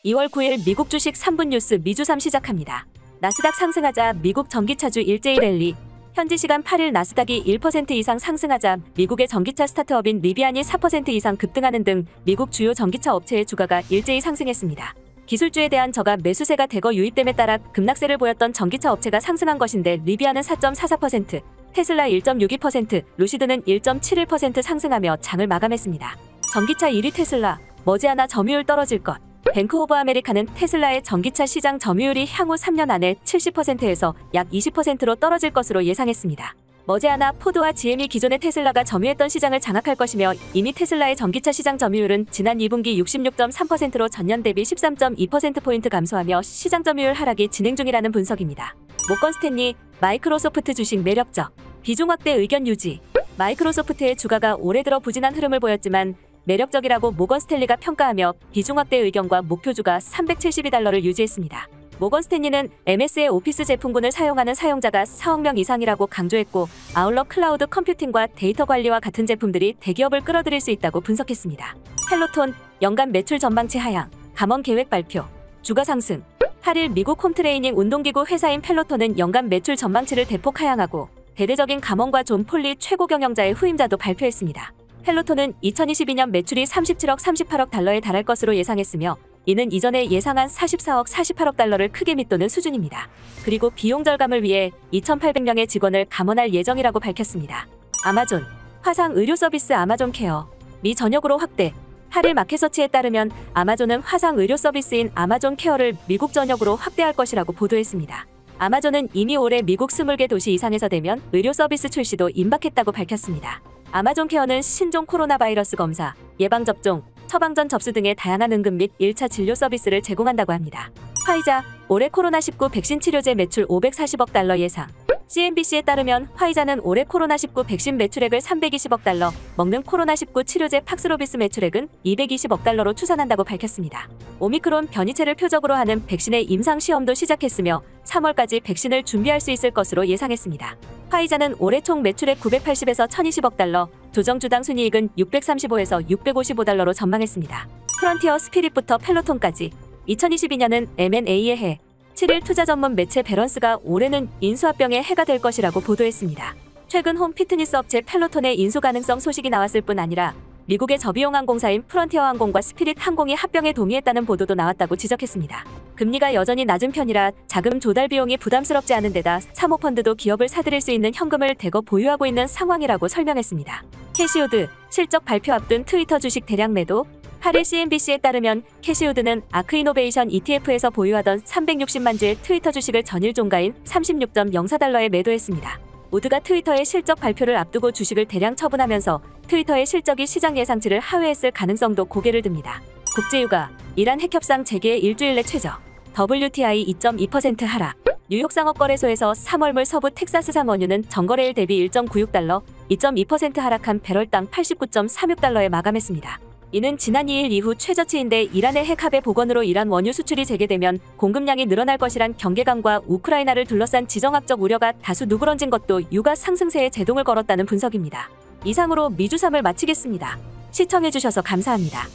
2월 9일 미국 주식 3분 뉴스 미주삼 시작합니다. 나스닥 상승하자 미국 전기차주 일제히 랠리. 현지 시간 8일 나스닥이 1% 이상 상승하자 미국의 전기차 스타트업인 리비안이 4% 이상 급등하는 등 미국 주요 전기차 업체의 주가가 일제히 상승했습니다. 기술주에 대한 저가 매수세가 대거 유입됨에 따라 급락세를 보였던 전기차 업체가 상승한 것인데 리비안은 4.44%, 테슬라 1.62%, 루시드는 1.71% 상승하며 장을 마감했습니다. 전기차 1위 테슬라, 머지않아 점유율 떨어질 것. 뱅크 오브 아메리카는 테슬라의 전기차 시장 점유율이 향후 3년 안에 70%에서 약 20%로 떨어질 것으로 예상했습니다. 머지않아 포드와 GM이 기존의 테슬라가 점유했던 시장을 장악할 것이며 이미 테슬라의 전기차 시장 점유율은 지난 2분기 66.3%로 전년 대비 13.2%포인트 감소하며 시장 점유율 하락이 진행 중이라는 분석입니다. 모건 스탠리, 마이크로소프트 주식 매력적, 비중 확대 의견 유지. 마이크로소프트의 주가가 올해 들어 부진한 흐름을 보였지만 매력적이라고 모건 스탠리가 평가하며 비중 확대 의견과 목표주가 372달러를 유지했습니다. 모건 스탠리는 MS의 오피스 제품군을 사용하는 사용자가 4억 명 이상이라고 강조했고 아울러 클라우드 컴퓨팅과 데이터 관리와 같은 제품들이 대기업을 끌어들일 수 있다고 분석했습니다. 펠로톤, 연간 매출 전망치 하향, 감원 계획 발표, 주가 상승. 8일 미국 홈트레이닝 운동기구 회사인 펠로톤은 연간 매출 전망치를 대폭 하향하고 대대적인 감원과 존 폴리 최고 경영자의 후임자도 발표했습니다. 펠로톤은 2022년 매출이 37억 38억 달러에 달할 것으로 예상했으며 이는 이전에 예상한 44억 48억 달러를 크게 밑도는 수준입니다. 그리고 비용 절감을 위해 2,800명의 직원을 감원할 예정이라고 밝혔습니다. 아마존, 화상 의료 서비스 아마존 케어, 미 전역으로 확대. 8일 마켓서치에 따르면 아마존은 화상 의료 서비스인 아마존 케어를 미국 전역으로 확대할 것이라고 보도했습니다. 아마존은 이미 올해 미국 20개 도시 이상에서 대면 의료 서비스 출시도 임박했다고 밝혔습니다. 아마존 케어는 신종 코로나 바이러스 검사, 예방접종, 처방전 접수 등의 다양한 응급 및 1차 진료 서비스를 제공한다고 합니다. 화이자, 올해 코로나19 백신 치료제 매출 540억 달러 예상. CNBC에 따르면 화이자는 올해 코로나19 백신 매출액을 320억 달러, 먹는 코로나19 치료제 팍스로비스 매출액은 220억 달러로 추산한다고 밝혔습니다. 오미크론 변이체를 표적으로 하는 백신의 임상 시험도 시작했으며 3월까지 백신을 준비할 수 있을 것으로 예상했습니다. 화이자는 올해 총 매출액 980에서 1020억 달러, 조정주당 순이익은 635에서 655달러로 전망했습니다. 프론티어 스피릿부터 펠로톤까지 2022년은 M&A의 해. 7일 투자 전문 매체 배런스가 올해는 인수합병의 해가 될 것이라고 보도했습니다. 최근 홈 피트니스 업체 펠로톤의 인수 가능성 소식이 나왔을 뿐 아니라 미국의 저비용 항공사인 프론티어 항공과 스피릿 항공이 합병에 동의했다는 보도도 나왔다고 지적했습니다. 금리가 여전히 낮은 편이라 자금 조달 비용이 부담스럽지 않은 데다 사모펀드도 기업을 사들일 수 있는 현금을 대거 보유하고 있는 상황이라고 설명했습니다. 캐시우드, 실적 발표 앞둔 트위터 주식 대량 매도. 8일 CNBC에 따르면 캐시우드는 아크이노베이션 ETF에서 보유하던 360만 주의 트위터 주식을 전일 종가인 36.04달러에 매도했습니다. 우드가 트위터의 실적 발표를 앞두고 주식을 대량 처분하면서 트위터의 실적이 시장 예상치를 하회했을 가능성도 고개를 듭니다. 국제유가, 이란 핵협상 재개 일주일 내 최저. WTI 2.2% 하락. 뉴욕 상업거래소에서 3월물 서부 텍사스산 원유는 전거래일 대비 1.96달러, 2.2% 하락한 배럴당 89.36달러에 마감했습니다. 이는 지난 2일 이후 최저치인데 이란의 핵 합의 복원으로 이란 원유 수출이 재개되면 공급량이 늘어날 것이란 경계감과 우크라이나를 둘러싼 지정학적 우려가 다수 누그러진 것도 유가 상승세에 제동을 걸었다는 분석입니다. 이상으로 미주삼을 마치겠습니다. 시청해주셔서 감사합니다.